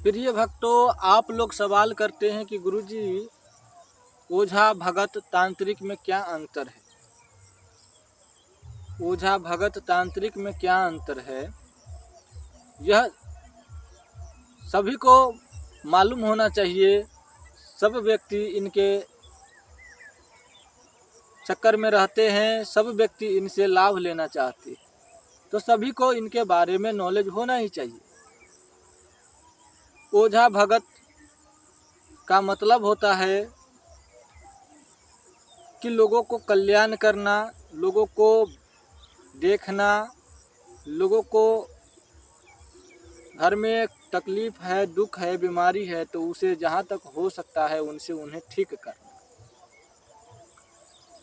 प्रिय भक्तों, आप लोग सवाल करते हैं कि गुरुजी ओझा भगत तांत्रिक में क्या अंतर है। ओझा भगत तांत्रिक में क्या अंतर है, यह सभी को मालूम होना चाहिए। सब व्यक्ति इनके चक्कर में रहते हैं, सब व्यक्ति इनसे लाभ लेना चाहते हैं, तो सभी को इनके बारे में नॉलेज होना ही चाहिए। ओझा भगत का मतलब होता है कि लोगों को कल्याण करना, लोगों को देखना, लोगों को घर में तकलीफ है, दुख है, बीमारी है, तो उसे जहाँ तक हो सकता है उनसे उन्हें ठीक करना।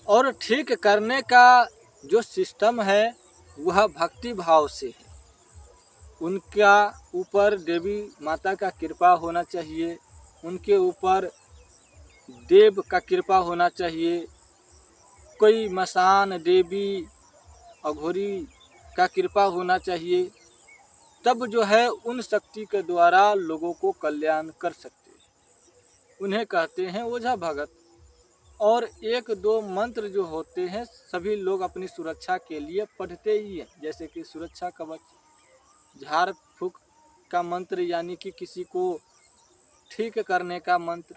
और ठीक करने का जो सिस्टम है वह भक्ति भाव से है। उनका ऊपर देवी माता का कृपा होना चाहिए, उनके ऊपर देव का कृपा होना चाहिए, कोई मसान देवी अघोरी का कृपा होना चाहिए, तब जो है उन शक्ति के द्वारा लोगों को कल्याण कर सकते हैं। उन्हें कहते हैं ओझा भगत। और एक दो मंत्र जो होते हैं सभी लोग अपनी सुरक्षा के लिए पढ़ते ही हैं, जैसे कि सुरक्षा कवच, झाड़ फूक का मंत्र, यानी कि किसी को ठीक करने का मंत्र।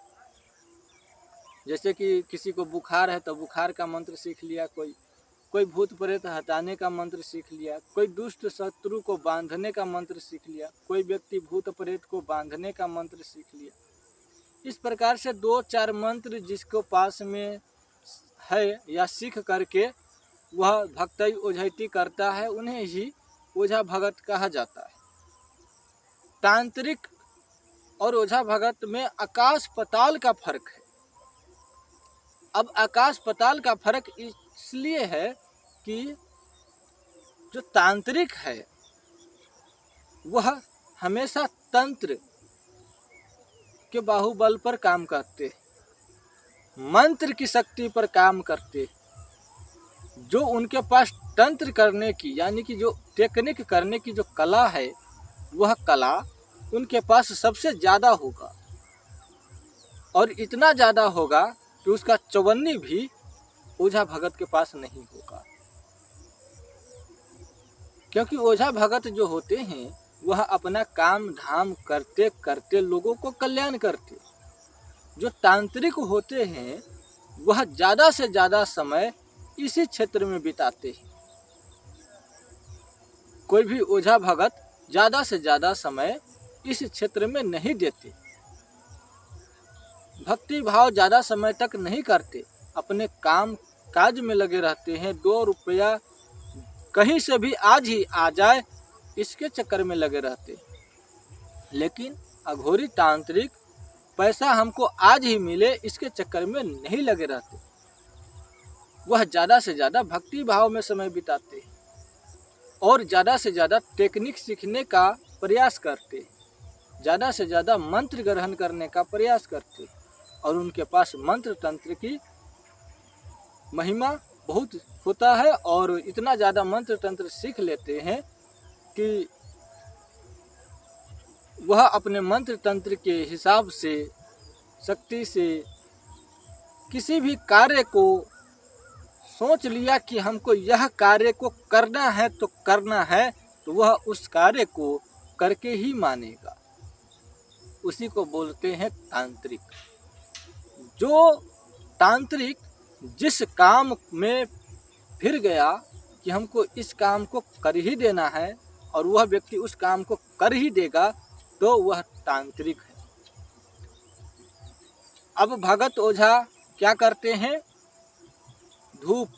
जैसे कि किसी को बुखार है तो बुखार का मंत्र सीख लिया, कोई भूत प्रेत हटाने का मंत्र सीख लिया, कोई दुष्ट शत्रु को बांधने का मंत्र सीख लिया, कोई व्यक्ति भूत प्रेत को बांधने का मंत्र सीख लिया। इस प्रकार से दो चार मंत्र जिसको पास में है या सीख करके वह भक्ति ओझैती करता है, उन्हें ही ओझा भगत कहा जाता है। तांत्रिक और ओझा भगत में आकाश पताल का फर्क है। अब आकाश पताल का फर्क इसलिए है कि जो तांत्रिक है वह हमेशा तंत्र के बाहुबल पर काम करते, मंत्र की शक्ति पर काम करते। जो उनके पास तंत्र करने की यानी कि जो टेक्निक करने की जो कला है, वह कला उनके पास सबसे ज़्यादा होगा। और इतना ज़्यादा होगा कि उसका चवन्नी भी ओझा भगत के पास नहीं होगा। क्योंकि ओझा भगत जो होते हैं वह अपना काम धाम करते करते लोगों को कल्याण करते। जो तांत्रिक होते हैं वह ज़्यादा से ज़्यादा समय इसी क्षेत्र में बिताते हैं। कोई भी ओझा भगत ज़्यादा से ज़्यादा समय इस क्षेत्र में नहीं देते, भक्ति भाव ज़्यादा समय तक नहीं करते, अपने काम काज में लगे रहते हैं। 2 रुपया कहीं से भी आज ही आ जाए इसके चक्कर में लगे रहते। लेकिन अघोरी तांत्रिक पैसा हमको आज ही मिले इसके चक्कर में नहीं लगे रहते, वह ज़्यादा से ज़्यादा भक्ति भाव में समय बिताते हैं और ज़्यादा से ज़्यादा टेक्निक सीखने का प्रयास करते, ज़्यादा से ज़्यादा मंत्र ग्रहण करने का प्रयास करते। और उनके पास मंत्र तंत्र की महिमा बहुत होता है और इतना ज़्यादा मंत्र तंत्र सीख लेते हैं कि वह अपने मंत्र तंत्र के हिसाब से, शक्ति से किसी भी कार्य को सोच लिया कि हमको यह कार्य को करना है तो करना है, तो वह उस कार्य को करके ही मानेगा। उसी को बोलते हैं तांत्रिक। जो तांत्रिक जिस काम में फिर गया कि हमको इस काम को कर ही देना है और वह व्यक्ति उस काम को कर ही देगा, तो वह तांत्रिक है। अब भगत ओझा क्या करते हैं, धूप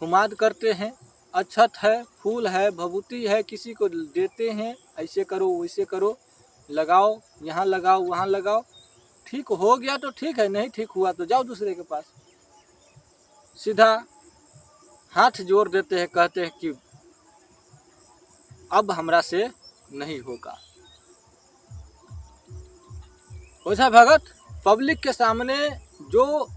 हुमाद करते हैं, अक्षत है, फूल है, भभूति है, किसी को देते हैं, ऐसे करो वैसे करो, लगाओ, यहाँ लगाओ वहाँ लगाओ, ठीक हो गया तो ठीक है, नहीं ठीक हुआ तो जाओ दूसरे के पास। सीधा हाथ जोड़ देते हैं, कहते हैं कि अब हमरा से नहीं होगा। ओझा भगत पब्लिक के सामने जो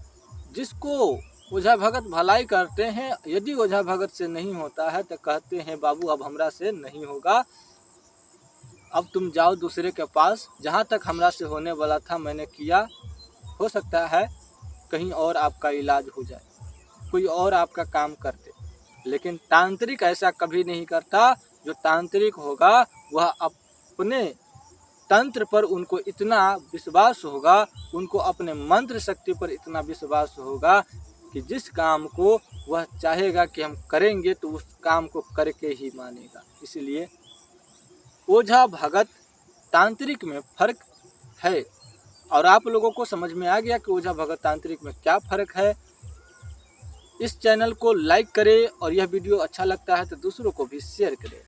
जिसको ओझा भगत भलाई करते हैं, यदि ओझा भगत से नहीं होता है तो कहते हैं बाबू अब हमरा से नहीं होगा, अब तुम जाओ दूसरे के पास, जहाँ तक हमरा से होने वाला था मैंने किया, हो सकता है कहीं और आपका इलाज हो जाए, कोई और आपका काम कर दे। लेकिन तांत्रिक ऐसा कभी नहीं करता। जो तांत्रिक होगा वह अपने तंत्र पर उनको इतना विश्वास होगा, उनको अपने मंत्र शक्ति पर इतना विश्वास होगा कि जिस काम को वह चाहेगा कि हम करेंगे तो उस काम को करके ही मानेगा। इसलिए ओझा भगत तांत्रिक में फ़र्क है। और आप लोगों को समझ में आ गया कि ओझा भगत तांत्रिक में क्या फ़र्क है। इस चैनल को लाइक करें और यह वीडियो अच्छा लगता है तो दूसरों को भी शेयर करें।